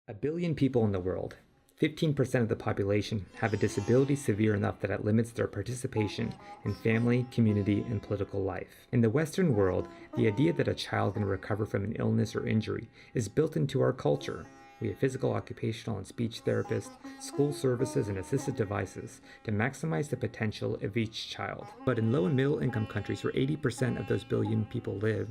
A billion people in the world, 15% of the population, have a disability severe enough that it limits their participation in family, community, and political life. In the Western world, the idea that a child can recover from an illness or injury is built into our culture. We have physical, occupational, and speech therapists, school services, and assistive devices to maximize the potential of each child. But in low and middle income countries where 80% of those billion people live,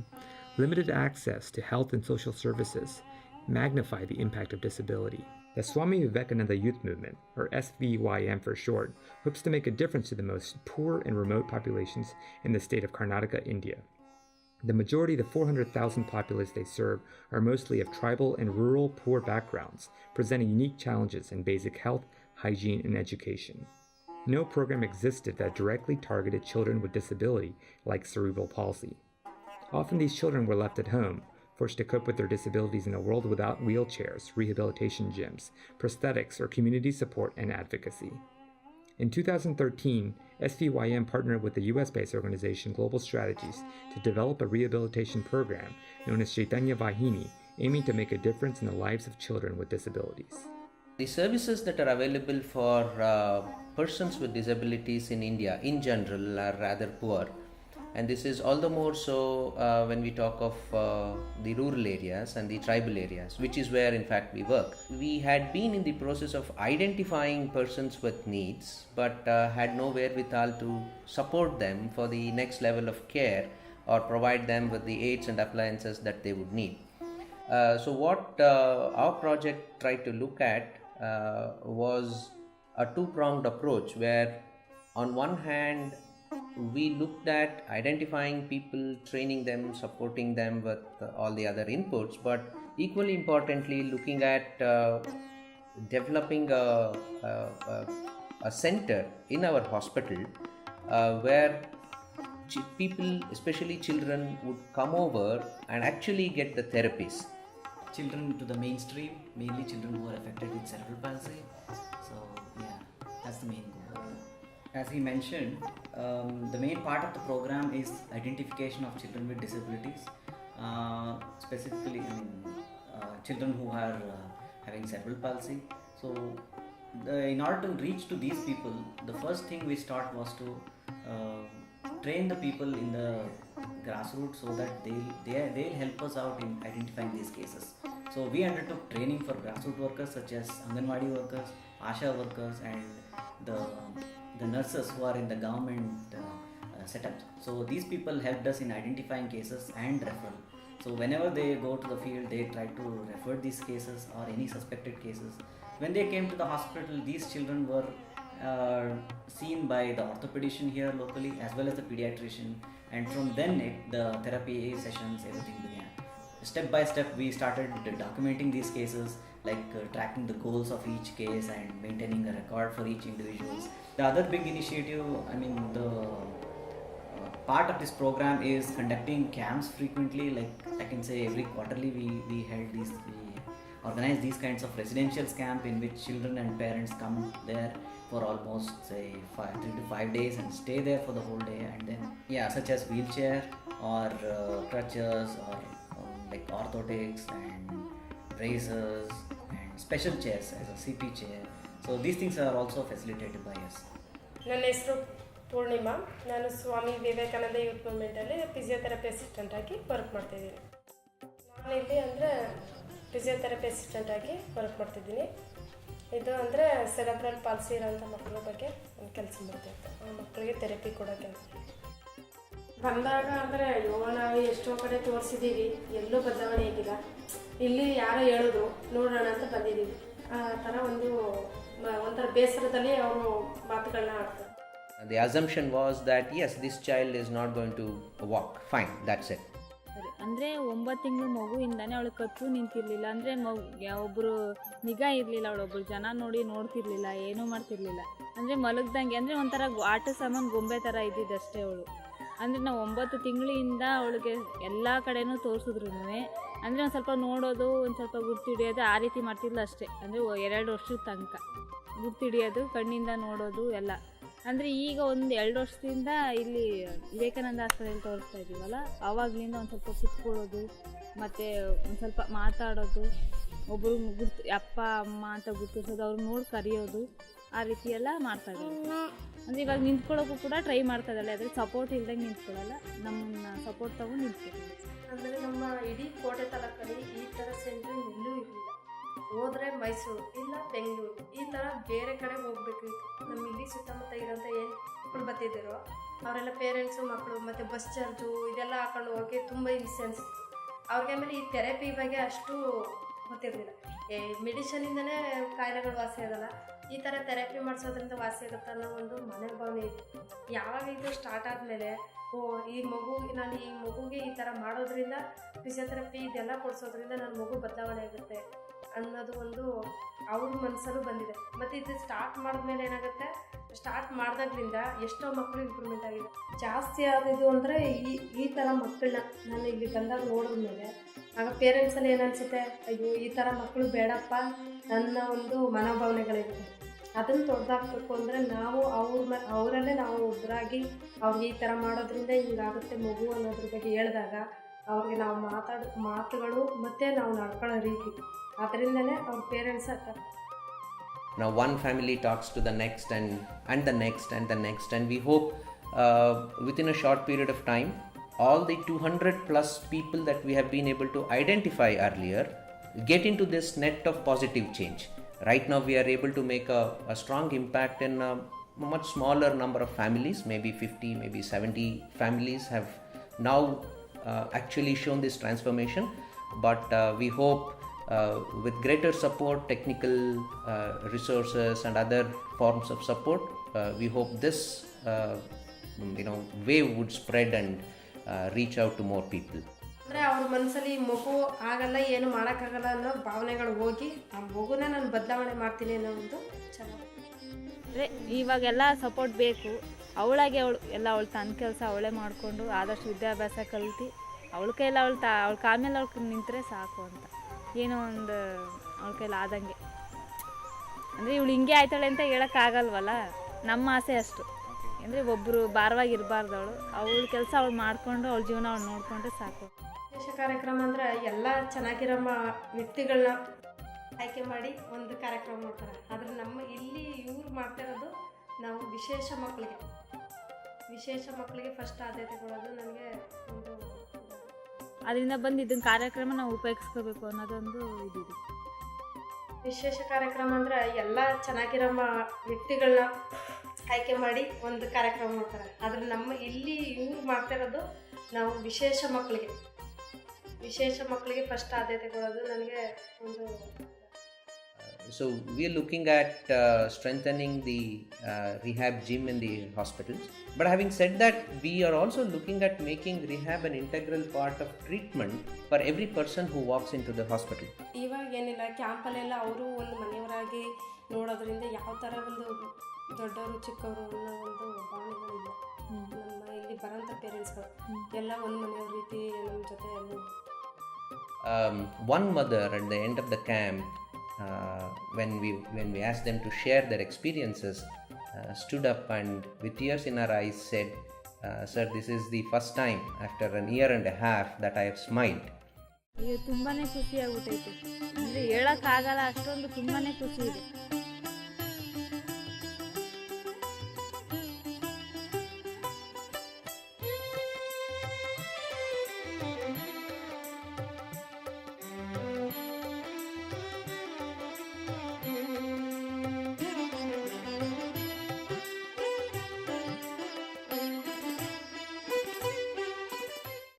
limited access to health and social services magnify the impact of disability. The Swami Vivekananda Youth Movement, or SVYM for short, hopes to make a difference to the most poor and remote populations in the state of Karnataka, India. The majority of the 400,000 populace they serve are mostly of tribal and rural poor backgrounds, presenting unique challenges in basic health, hygiene, and education. No program existed that directly targeted children with disability, like cerebral palsy. Often these children were left at home, forced to cope with their disabilities in a world without wheelchairs, rehabilitation gyms, prosthetics, or community support and advocacy. In 2013, SVYM partnered with the US-based organization Global Strategies to develop a rehabilitation program known as Chaitanya Vahini, aiming to make a difference in the lives of children with disabilities. The services that are available for persons with disabilities in India in general are rather poor. And this is all the more so when we talk of the rural areas and the tribal areas, which is where in fact we work. We had been in the process of identifying persons with needs, but had no wherewithal to support them for the next level of care or provide them with the aids and appliances that they would need. So what our project tried to look at was a two-pronged approach where on one hand we looked at identifying people, training them, supporting them with all the other inputs, but equally importantly looking at developing a center in our hospital where people, especially children, would come over and actually get the therapies. Children to the mainstream, mainly children who are affected with cerebral palsy. So yeah, that's the main goal. As he mentioned, the main part of the program is identification of children with disabilities, specifically children who are having cerebral palsy. So in order to reach to these people, the first thing we start was to train the people in the grassroots so that they'll help us out in identifying these cases. So we undertook training for grassroots workers such as Anganwadi workers, Asha workers, and the nurses who are in the government setups. So these people helped us in identifying cases and referral. So whenever they go to the field, they try to refer these cases or any suspected cases. When they came to the hospital, these children were seen by the orthopedician here locally as well as the pediatrician, and from then the therapy sessions, everything began. Step by step we started documenting these cases, like tracking the goals of each case and maintaining a record for each individual. The other big initiative, the part of this program is conducting camps frequently. Like I can say every quarterly we organize these kinds of residential camp in which children and parents come there for almost say 3 to 5 days and stay there for the whole day, and then such as wheelchair or crutches or like orthotics and razors and special chairs as a CP chair. So these things are also facilitated by us. ನನ್ನ ಹೆಸರು ಪೂರ್ಣಿಮಾ. ನಾನು Swami Vivekananda youth ಮೂವ್ಮೆಂಟಲ್ಲಿ physiotherapy assistant ಆಗಿ work ಮಾಡ್ತಾಯಿದ್ದೀನಿ. ನಾನಿಲ್ಲಿ ಅಂದರೆ physiotherapy assistant ಆಗಿ work ಮಾಡ್ತಿದ್ದೀನಿ. ಇದು ಅಂದರೆ ಸೆರೆಬ್ರಲ್ ಪಾಲ್ಸಿ ಇರೋಂಥ ಮಕ್ಕಳ ಬಗ್ಗೆ ಒಂದು ಕೆಲಸ ಮಾಡ್ತಾಯಿತ್ತು. ಆ ಮಕ್ಕಳಿಗೆ ಥೆರಪಿ ಕೊಡೋಕ್ಕೆ ಬಂದಾಗ ಅಂದರೆ ನಾವು ಎಷ್ಟೋ ಕಡೆ ತೋರಿಸಿದ್ದೀವಿ, ಎಲ್ಲೂ ಬದಲಾವಣೆ ಆಗಿಲ್ಲ. ಇಲ್ಲಿ ಯಾರೋ ಹೇಳಿದ್ರು ನೋಡೋಣ ಅಂತ ಬಂದಿದ್ದೀವಿ. ಆ ಥರ ಒಂಥರ ಬೇಸರದಲ್ಲಿ ಅವರು ಮಾತುಗಳನ್ನ ಆಡ್ತಾರೆ. The assumption was that yes, this child is not going to walk. Fine, that's it. ಅಂದರೆ 9 ತಿಂಗಳು ಮಗುವಿಂದಾನೇ ಅವಳು ಕತ್ತು ನಿಂತಿರಲಿಲ್ಲ. ಅಂದರೆ ಒಬ್ಬರು ನಿಗಾ ಇರಲಿಲ್ಲ, ಅವಳೊಬ್ಬರು ಜನ ನೋಡ್ತಿರ್ಲಿಲ್ಲ, ಏನೂ ಮಾಡ್ತಿರ್ಲಿಲ್ಲ. ಅಂದರೆ ಮಲಗ್ದಂಗೆ, ಅಂದರೆ ಒಂಥರ ಆಟ ಸಾಮಾನು ಗೊಂಬೆ ಥರ ಇದ್ದಿದ್ದಷ್ಟೇ ಅವಳು. ಅಂದರೆ ನಾವು 9 ತಿಂಗಳಿಂದ ಅವಳಿಗೆ ಎಲ್ಲ ಕಡೆನೂ ತೋರಿಸಿದ್ರು. ಅಂದರೆ ಒಂದು ಸ್ವಲ್ಪ ನೋಡೋದು, ಒಂದು ಸ್ವಲ್ಪ ಗುರ್ತಿಡಿಯೋದು, ಆ ರೀತಿ ಮಾಡ್ತಿದ್ಲು ಅಷ್ಟೇ. ಅಂದರೆ 2 ವರ್ಷದ ತನಕ ಗುರ್ತಿಡಿಯೋದು, ಕಣ್ಣಿಂದ ನೋಡೋದು ಎಲ್ಲ. ಅಂದರೆ ಈಗ ಒಂದು 2 ವರ್ಷದಿಂದ ಇಲ್ಲಿ ವಿವೇಕಾನಂದ ಆಸ್ಪತ್ರೆಯಲ್ಲಿ ತೋರಿಸ್ತಾ ಇದ್ದೀವಲ್ಲ, ಆವಾಗಲಿಂದ ಒಂದು ಸ್ವಲ್ಪ ಕುತ್ಕೊಳ್ಳೋದು ಮತ್ತು ಒಂದು ಸ್ವಲ್ಪ ಮಾತಾಡೋದು ಒಬ್ಬರು ಅಪ್ಪ ಅಮ್ಮ ಅಂತ ಗುರ್ತಿಸೋದು, ಅವ್ರು ನೋಡಿ ಕರೆಯೋದು, ಆ ರೀತಿ ಎಲ್ಲ ಮಾಡ್ತಾ ಇದ್ದಾರೆ. ಅಂದರೆ ಇವಾಗ ನಿಂತ್ಕೊಳ್ಳೋಕ್ಕೂ ಕೂಡ ಟ್ರೈ ಮಾಡ್ತಾ ಇದ್ದಾಳೆ, ಆದರೆ ಸಪೋರ್ಟ್ ಇಲ್ದಂಗೆ ನಿಂತ್ಕೊಳ್ಳಲ್ಲ, ನಮ್ಮನ್ನ ಸಪೋರ್ಟ್ ತೊಗೊಂಡು ನಿಂತ್ಕೊಳ್ಳೋದು. ಅಂದರೆ ನಮ್ಮ ಇಡೀ ಕೋಟೆ ತಾಲೂಕಲ್ಲಿ ಈ ಥರ ಸೆಂಟ್ರ್ ಎಲ್ಲೂ ಇರಲಿಲ್ಲ. ಹೋದರೆ ಮೈಸೂರು ಇಲ್ಲ ಬೆಂಗಳೂರು, ಈ ಥರ ಬೇರೆ ಕಡೆ ಹೋಗ್ಬೇಕಿತ್ತು. ನಮ್ಮ ಇಲ್ಲಿ ಸುತ್ತಮುತ್ತ ಇರೋಂಥ ಏನು ಮಕ್ಕಳು ಬರ್ತಿದ್ದಾರೋ ಅವರೆಲ್ಲ ಪೇರೆಂಟ್ಸು ಮಕ್ಕಳು ಮತ್ತು ಬಸ್ ಚಾರ್ಜು ಇದೆಲ್ಲ ಹಾಕೊಂಡು ಹೋಗಿ ತುಂಬ ಹಿಂಸೆ ಅನಿಸ್ತು ಅವ್ರಿಗೆ. ಆಮೇಲೆ ಈ ಥೆರಪಿ ಬಗ್ಗೆ ಅಷ್ಟು ಗೊತ್ತಿರಲಿಲ್ಲ. ಮೆಡಿಷನಿಂದನೇ ಕಾಯಿಲೆಗಳು ವಾಸಿ ಆಗೋಲ್ಲ, ಈ ಥರ ಥೆರಪಿ ಮಾಡಿಸೋದ್ರಿಂದ ವಾಸಿ ಆಗುತ್ತೆ ಅನ್ನೋ ಒಂದು ಮನೋಭಾವನೆ ಇತ್ತು. ಯಾವಾಗ ಇದು ಸ್ಟಾರ್ಟ್ ಆದಮೇಲೆ ಈ ಮಗುಗೆ ಈ ಥರ ಮಾಡೋದ್ರಿಂದ ಫಿಸಿಯೋಥೆರಪಿ ಇದೆಲ್ಲ ಕೊಡಿಸೋದ್ರಿಂದ ನನ್ನ ಮಗು ಬದಲಾವಣೆ ಆಗುತ್ತೆ ಅನ್ನೋದು ಒಂದು ಅವ್ರ ಮನಸ್ಸಲ್ಲೂ ಬಂದಿದೆ. ಮತ್ತು ಇದು ಸ್ಟಾರ್ಟ್ ಮಾಡಿದ್ಮೇಲೆ ಏನಾಗುತ್ತೆ, ಸ್ಟಾರ್ಟ್ ಮಾಡಿದಾಗ್ಲಿಂದ ಎಷ್ಟೋ ಮಕ್ಕಳು ಇಂಪ್ರೂವ್ಮೆಂಟ್ ಆಗಿದೆ. ಜಾಸ್ತಿ ಆಗೋದು ಅಂದರೆ ಈ ಥರ ಮಕ್ಕಳನ್ನ ನಾನು ಇಲ್ಲಿ ಬಂದಾಗ ನೋಡಿದ್ಮೇಲೆ ಆಗ ಪೇರೆಂಟ್ಸಲ್ಲಿ ಏನನ್ಸುತ್ತೆ, ಅಯ್ಯೋ ಈ ಥರ ಮಕ್ಕಳು ಬೇಡಪ್ಪ ನನ್ನ ಒಂದು ಮನೋಭಾವನೆಗಳಿರುತ್ತೆ. ಅದನ್ನು ತೊಡೆದಾಕಬೇಕು ಅಂದರೆ ನಾವು ಅವರಲ್ಲೇ ನಾವು ಒಬ್ಬರಾಗಿ ಅವ್ರಿಗೆ ಈ ಥರ ಮಾಡೋದ್ರಿಂದ ಹಿಂಗಾಗುತ್ತೆ ಮಗು ಅನ್ನೋದ್ರ ಬಗ್ಗೆ ಹೇಳಿದಾಗ ಅವ್ರಿಗೆ ನಾವು ಮಾತಾಡೋ ಮಾತುಗಳು ಮತ್ತು ನಾವು ನಡ್ಕೊಳ್ಳೋ ರೀತಿ ಅದರಿಂದನೇ ಅವ್ರ ಪೇರೆಂಟ್ಸ್ ಹತ್ರ. Now one family talks to the next and the next and the next, and we hope within a short period of time all the 200 plus people that we have been able to identify earlier get into this net of positive change. Right now we are able to make a strong impact in a much smaller number of families, maybe 50, maybe 70 families have now actually shown this transformation, but we hope with greater support, technical resources and other forms of support, we hope this wave would spread and reach out to more people. ಅಂದರೆ ಅವ್ರ ಮನಸ್ಸಲ್ಲಿ ಮಗು ಆಗಲ್ಲ, ಏನು ಮಾಡೋಕ್ಕಾಗಲ್ಲ ಅನ್ನೋ ಭಾವನೆಗಳು ಹೋಗಿ ಆ ಮಗುನ ನಾನು ಬದಲಾವಣೆ ಮಾಡ್ತೀನಿ ಅನ್ನೋ ಒಂದು ಚೆನ್ನಾಗಿ. ಅಂದರೆ ಇವಾಗೆಲ್ಲ ಸಪೋರ್ಟ್ ಬೇಕು. ಅವಳಾಗೆ ಅವಳು ತನ್ನ ಕೆಲಸ ಅವಳೇ ಮಾಡಿಕೊಂಡು ಆದಷ್ಟು ವಿದ್ಯಾಭ್ಯಾಸ ಕಲ್ತು ಅವಳ ಕೈಯಲ್ಲಿ ಅವಳ ಕಾಲ ಮೇಲೆ ಅವಳು ನಿಂತರೆ ಸಾಕು ಅಂತ, ಏನೋ ಒಂದು ಅವಳ ಕೈಲಿ ಆದಂಗೆ. ಅಂದರೆ ಇವಳು ಹಿಂಗೆ ಆಯ್ತಾಳೆ ಅಂತ ಹೇಳೋಕ್ಕಾಗಲ್ವಲ್ಲ, ನಮ್ಮ ಆಸೆ ಅಷ್ಟು. ಅಂದರೆ ಒಬ್ಬರು ಭಾರವಾಗಿ ಇರಬಾರ್ದು, ಅವಳ ಕೆಲಸ ಅವಳು ಮಾಡಿಕೊಂಡು ಅವಳ ಜೀವನ ಅವಳು ನೋಡಿಕೊಂಡ್ರೆ ಸಾಕು. ವಿಶೇಷ ಕಾರ್ಯಕ್ರಮ ಅಂದರೆ ಎಲ್ಲ ಚೆನ್ನಾಗಿರೋ ವ್ಯಕ್ತಿಗಳನ್ನ ಆಯ್ಕೆ ಮಾಡಿ ಒಂದು ಕಾರ್ಯಕ್ರಮ ಮಾಡ್ತಾರೆ. ಆದರೆ ನಮ್ಮ ಇಲ್ಲಿ ಇವ್ರು ಮಾಡ್ತಿರೋದು ನಾವು ವಿಶೇಷ ಮಕ್ಕಳಿಗೆ ಫಸ್ಟ್ ಆದ್ಯತೆ ಕೊಡೋದು ನನಗೆ ಒಂದು. ಅದರಿಂದ ಬಂದು ಇದನ್ನ ಕಾರ್ಯಕ್ರಮ ನಾವು ಉಪಯೋಗಿಸ್ಕೋಬೇಕು ಅನ್ನೋದೊಂದು ಇದಿದೆ. ವಿಶೇಷ ಕಾರ್ಯಕ್ರಮ ಅಂದರೆ ಎಲ್ಲ ಚೆನ್ನಾಗಿರೋ ವ್ಯಕ್ತಿಗಳನ್ನ ಆಯ್ಕೆ ಮಾಡಿ ಒಂದು ಕಾರ್ಯಕ್ರಮ ಮಾಡ್ತಾರೆ. ಆದರೆ ನಮ್ಮ ಇಲ್ಲಿ ಇವ್ರು ಮಾಡ್ತಿರೋದು ನಾವು ವಿಶೇಷ ಮಕ್ಕಳಿಗೆ ಫಸ್ಟ್ ಆದ್ಯತೆ ಕೊಡೋದು ನನಗೆ ಒಂದು. So we are looking at strengthening the rehab gym in the hospitals. But having said that, we are also looking at making rehab an integral part of treatment for every person who walks into the hospital. ಇವಾಗ ಏನಿಲ್ಲ, ಕ್ಯಾಂಪಲ್ಲೆಲ್ಲ ಅವರು ಒಂದು ಮನೆಯವರಾಗಿ ನೋಡೋದ್ರಿಂದ ಯಾವ ಥರ ಒಂದು ದೊಡ್ಡವರು ಚಿಕ್ಕವರು ಅನ್ನೋ ಒಂದು ಭಾವನೆಗಳಿಲ್ಲ. ನಮ್ಮ ಇಲ್ಲಿ ಬರೋಂಥ ಪೇರೆಂಟ್ಸ್ಗಳು ಎಲ್ಲ ಒಂದು ಮನೆಯವ್ರ ರೀತಿ ನಮ್ಮ ಜೊತೆ. One mother at the end of the camp, when we asked them to share their experiences, stood up and with tears in her eyes said, "Sir, this is the first time after an year and a half that I have smiled." ಈಗ ತುಂಬಾ ಖುಷಿ ಆಗ್ಬಿಟ್ಟೈತೆ, ಅಂದರೆ ಹೇಳೋಕ್ಕಾಗಲ್ಲ, ಅಷ್ಟೊಂದು ತುಂಬಾ ಖುಷಿ ಇದೆ.